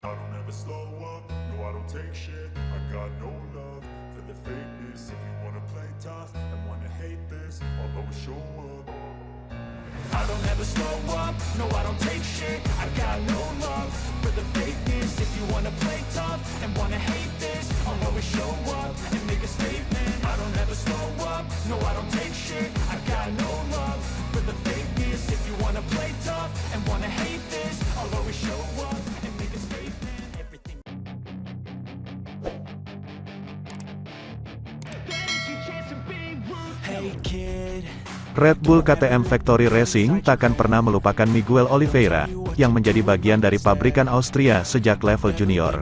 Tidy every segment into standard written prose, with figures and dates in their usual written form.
I don't ever slow up, no I don't take shit. I got no love for the fakeness. If you wanna play tough and wanna hate this, I'll always show up. I don't ever slow up, no I don't take shit. I got no love for the fakeness. If you wanna play tough and wanna hate this, I'll always show up and make a statement. I don't ever slow up, no I don't take shit. I got no love for the fakeness. If you wanna play tough and wanna hate this, I'll always show up and make a statement. Everything. Hey kid. Red Bull KTM Factory Racing takkan pernah melupakan Miguel Oliveira, yang menjadi bagian dari pabrikan Austria sejak level junior.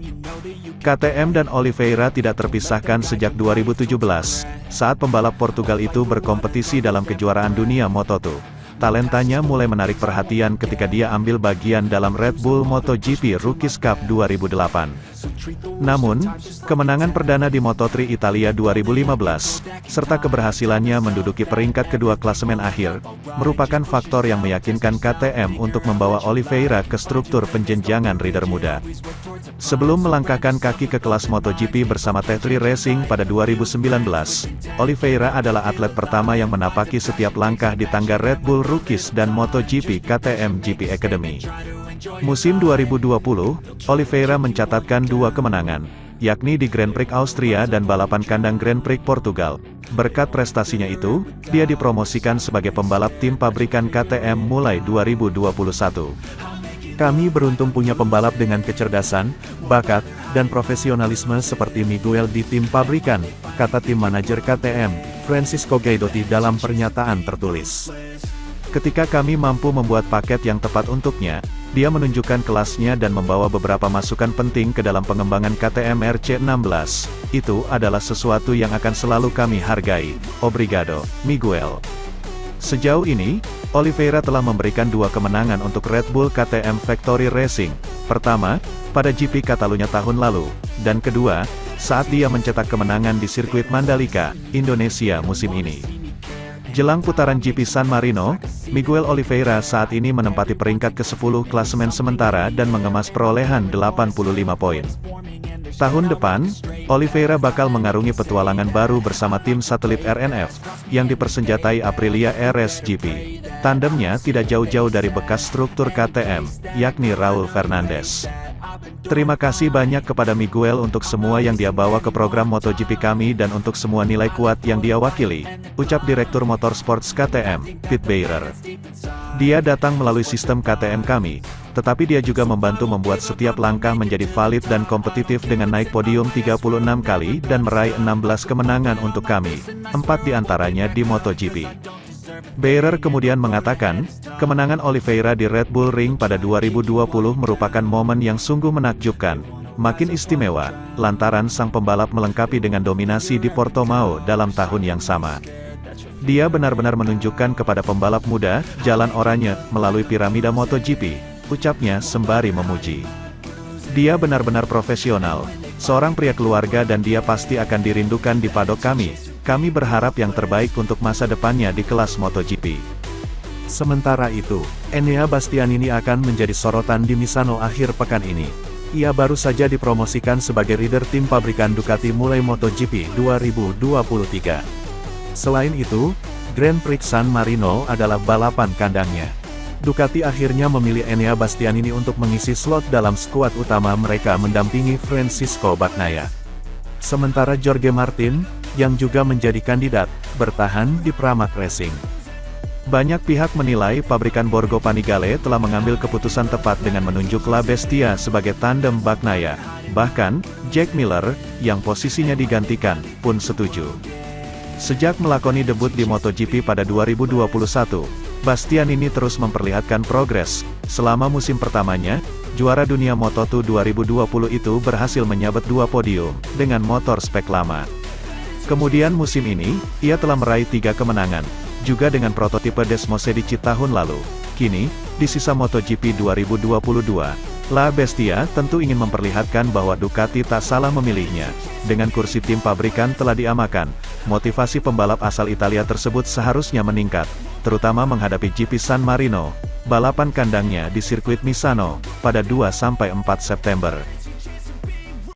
KTM dan Oliveira tidak terpisahkan sejak 2017, saat pembalap Portugal itu berkompetisi dalam kejuaraan dunia Moto2. Talentanya mulai menarik perhatian ketika dia ambil bagian dalam Red Bull MotoGP Rookies Cup 2008. Namun, kemenangan perdana di Moto3 Italia 2015, serta keberhasilannya menduduki peringkat kedua klasemen akhir, merupakan faktor yang meyakinkan KTM untuk membawa Oliveira ke struktur penjenjangan rider muda. Sebelum melangkahkan kaki ke kelas MotoGP bersama T3 Racing pada 2019, Oliveira adalah atlet pertama yang menapaki setiap langkah di tangga Red Bull Rookies dan MotoGP KTM GP Academy. Musim 2020, Oliveira mencatatkan 2 kemenangan, yakni di Grand Prix Austria dan balapan kandang Grand Prix Portugal. Berkat prestasinya itu, dia dipromosikan sebagai pembalap tim pabrikan KTM mulai 2021. Kami beruntung punya pembalap dengan kecerdasan, bakat, dan profesionalisme seperti Miguel di tim pabrikan, kata tim manajer KTM, Francisco Gaidotti dalam pernyataan tertulis. Ketika kami mampu membuat paket yang tepat untuknya, dia menunjukkan kelasnya dan membawa beberapa masukan penting ke dalam pengembangan KTM RC16. Itu adalah sesuatu yang akan selalu kami hargai. Obrigado, Miguel. Sejauh ini, Oliveira telah memberikan 2 kemenangan untuk Red Bull KTM Factory Racing. Pertama, pada GP Catalunya tahun lalu, dan kedua, saat dia mencetak kemenangan di sirkuit Mandalika, Indonesia musim ini. Jelang putaran GP San Marino, Miguel Oliveira saat ini menempati peringkat ke-10 klasemen sementara dan mengemas perolehan 85 poin. Tahun depan, Oliveira bakal mengarungi petualangan baru bersama tim satelit RNF, yang dipersenjatai Aprilia RS GP. Tandemnya tidak jauh-jauh dari bekas struktur KTM, yakni Raul Fernandez. Terima kasih banyak kepada Miguel untuk semua yang dia bawa ke program MotoGP kami dan untuk semua nilai kuat yang dia wakili, ucap Direktur Motorsports KTM, Pete Beirer. Dia datang melalui sistem KTM kami, tetapi dia juga membantu membuat setiap langkah menjadi valid dan kompetitif dengan naik podium 36 kali dan meraih 16 kemenangan untuk kami, 4 diantaranya di MotoGP. Beirer kemudian mengatakan, kemenangan Oliveira di Red Bull Ring pada 2020 merupakan momen yang sungguh menakjubkan, makin istimewa, lantaran sang pembalap melengkapi dengan dominasi di Portimao dalam tahun yang sama. Dia benar-benar menunjukkan kepada pembalap muda, jalan oranye, melalui piramida MotoGP, ucapnya sembari memuji. Dia benar-benar profesional, seorang pria keluarga dan dia pasti akan dirindukan di paddock kami. Kami berharap yang terbaik untuk masa depannya di kelas MotoGP. Sementara itu, Enea Bastianini akan menjadi sorotan di Misano akhir pekan ini. Ia baru saja dipromosikan sebagai rider tim pabrikan Ducati mulai MotoGP 2023. Selain itu, Grand Prix San Marino adalah balapan kandangnya. Ducati akhirnya memilih Enea Bastianini untuk mengisi slot dalam skuad utama mereka mendampingi Francisco Bagnaia. Sementara Jorge Martin, yang juga menjadi kandidat, bertahan di Pramac Racing. Banyak pihak menilai pabrikan Borgo Panigale telah mengambil keputusan tepat dengan menunjuk La Bestia sebagai tandem Bagnaia. Bahkan, Jack Miller, yang posisinya digantikan, pun setuju. Sejak melakoni debut di MotoGP pada 2021, Bastianini terus memperlihatkan progres. Selama musim pertamanya, juara dunia Moto2 2020 itu berhasil menyabet 2 podium, dengan motor spek lama. Kemudian musim ini, ia telah meraih 3 kemenangan, juga dengan prototipe Desmosedici tahun lalu. Kini, di sisa MotoGP 2022, La Bestia tentu ingin memperlihatkan bahwa Ducati tak salah memilihnya. Dengan kursi tim pabrikan telah diamankan, motivasi pembalap asal Italia tersebut seharusnya meningkat, terutama menghadapi GP San Marino, balapan kandangnya di sirkuit Misano, pada 2-4 September.